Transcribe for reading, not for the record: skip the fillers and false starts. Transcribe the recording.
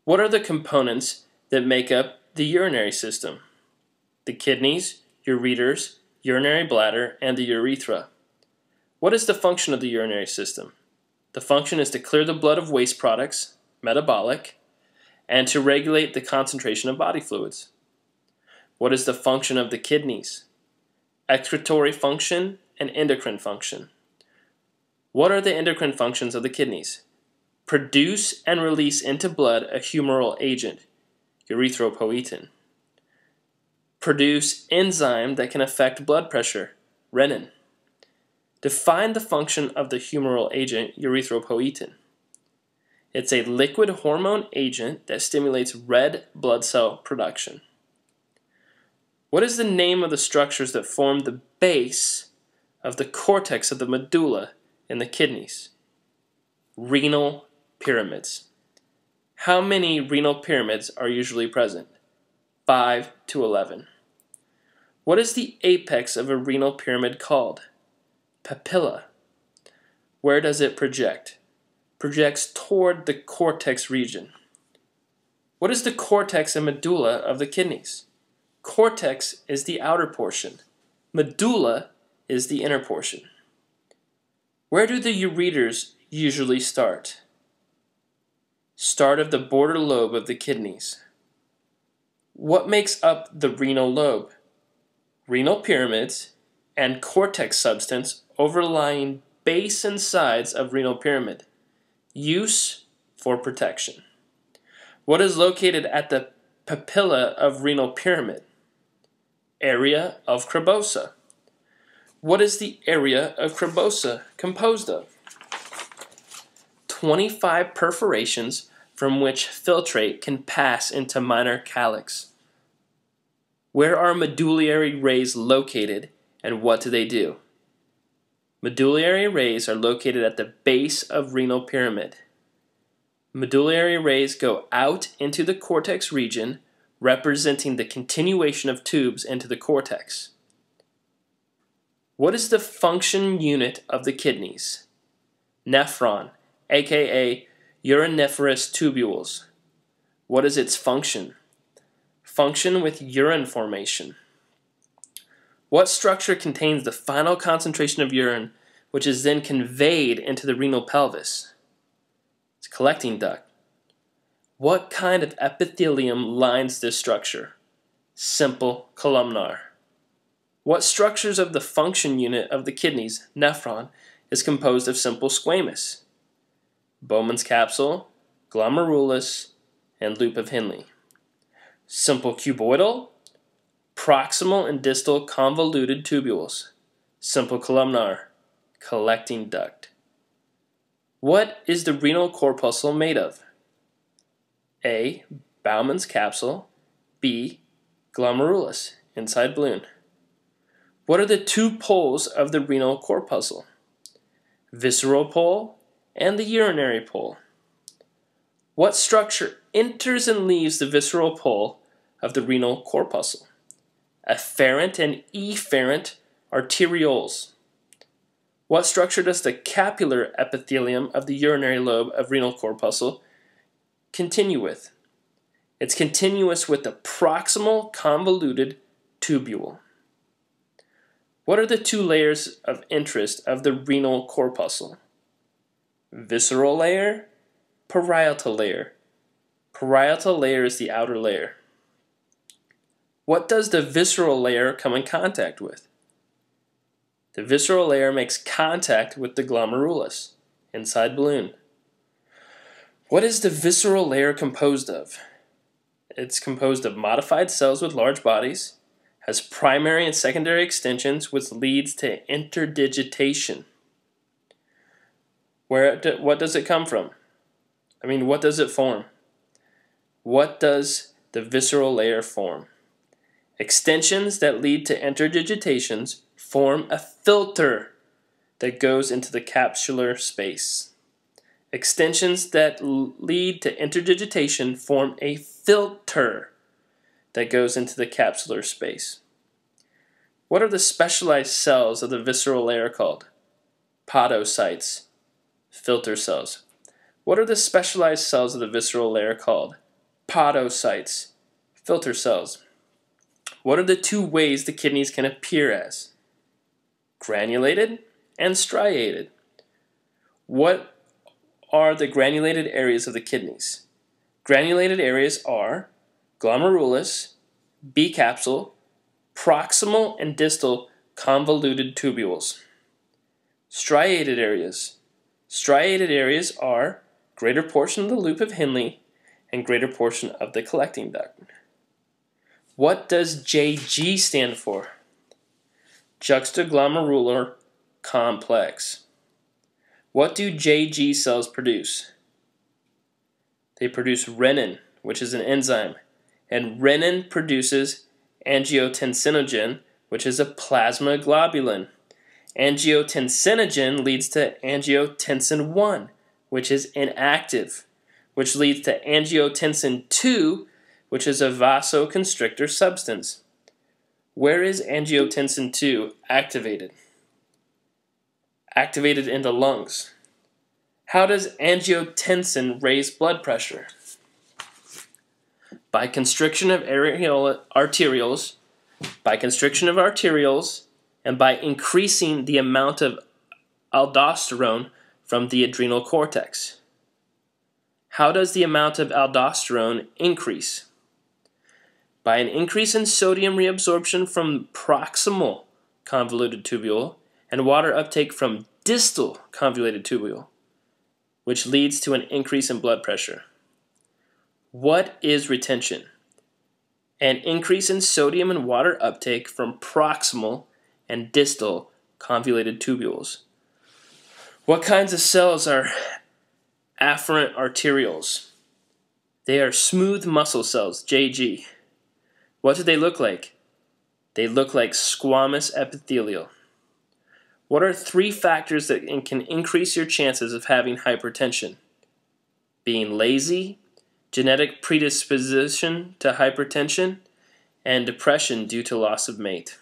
What are the components that make up the urinary system? The kidneys, ureters, urinary bladder, and the urethra. What is the function of the urinary system? The function is to clear the blood of waste products, metabolic, and to regulate the concentration of body fluids. What is the function of the kidneys? Excretory function and endocrine function. What are the endocrine functions of the kidneys? Produce and release into blood a humoral agent, erythropoietin. Produce enzyme that can affect blood pressure, renin. Define the function of the humoral agent, erythropoietin. It's a liquid hormone agent that stimulates red blood cell production. What is the name of the structures that form the base of the cortex of the medulla in the kidneys? Renal pyramids. How many renal pyramids are usually present? 5 to 11. What is the apex of a renal pyramid called? Papilla. Where does it project? Projects toward the cortex region. What is the cortex and medulla of the kidneys? Cortex is the outer portion. Medulla is the inner portion. Where do the ureters usually start? Start of the border lobe of the kidneys. What makes up the renal lobe? Renal pyramids and cortex substance overlying base and sides of renal pyramid. Use for protection. What is located at the papilla of renal pyramid? Area of Krabosa. What is the area of Krabosa composed of? 25 perforations from which filtrate can pass into minor calyx. Where are medullary rays located and what do they do? Medullary rays are located at the base of renal pyramid. Medullary rays go out into the cortex region, representing the continuation of tubes into the cortex. What is the function unit of the kidneys? Nephron, aka uriniferous tubules. What is its function? Function with urine formation. What structure contains the final concentration of urine, which is then conveyed into the renal pelvis? It's a collecting duct. What kind of epithelium lines this structure? Simple columnar. What structures of the function unit of the kidneys, nephron, is composed of simple squamous? Bowman's capsule, glomerulus, and loop of Henle. Simple cuboidal, proximal and distal convoluted tubules. Simple columnar, collecting duct. What is the renal corpuscle made of? A. Bowman's capsule. B. Glomerulus, inside balloon. What are the two poles of the renal corpuscle? Visceral pole and the urinary pole. What structure enters and leaves the visceral pole of the renal corpuscle? Afferent and efferent arterioles. What structure does the capillary epithelium of the urinary lobe of renal corpuscle continue with? It's continuous with the proximal convoluted tubule. What are the two layers of interest of the renal corpuscle? Visceral layer, parietal layer. Parietal layer is the outer layer. What does the visceral layer come in contact with? The visceral layer makes contact with the glomerulus, inside balloon. What is the visceral layer composed of? It's composed of modified cells with large bodies, has primary and secondary extensions, which leads to interdigitation. What does it come from? What does it form? What does the visceral layer form? Extensions that lead to interdigitations form a filter that goes into the capsular space. Extensions that lead to interdigitation form a filter that goes into the capsular space. What are the specialized cells of the visceral layer called? Podocytes, filter cells. What are the specialized cells of the visceral layer called? podocytes, filter cells. What are the two ways the kidneys can appear as? Granulated and striated. What are the granulated areas of the kidneys? Granulated areas are glomerulus, B capsule, proximal and distal convoluted tubules. Striated areas. Striated areas are greater portion of the loop of Henle and greater portion of the collecting duct. What does JG stand for? Juxtaglomerular complex. What do JG cells produce? They produce renin, which is an enzyme, and renin produces angiotensinogen, which is a plasma globulin. Angiotensinogen leads to angiotensin 1, which is inactive, which leads to angiotensin 2, which is a vasoconstrictor substance. Where is angiotensin 2 activated? Activated in the lungs. How does angiotensin raise blood pressure? By constriction of arterioles, and by increasing the amount of aldosterone from the adrenal cortex. How does the amount of aldosterone increase? By an increase in sodium reabsorption from proximal convoluted tubule and water uptake from distal convoluted tubule, which leads to an increase in blood pressure. What is retention? An increase in sodium and water uptake from proximal and distal convoluted tubules. What kinds of cells are afferent arterioles? They are smooth muscle cells, JG. What do they look like? They look like squamous epithelial. What are 3 factors that can increase your chances of having hypertension? Being lazy, genetic predisposition to hypertension, and depression due to loss of mate.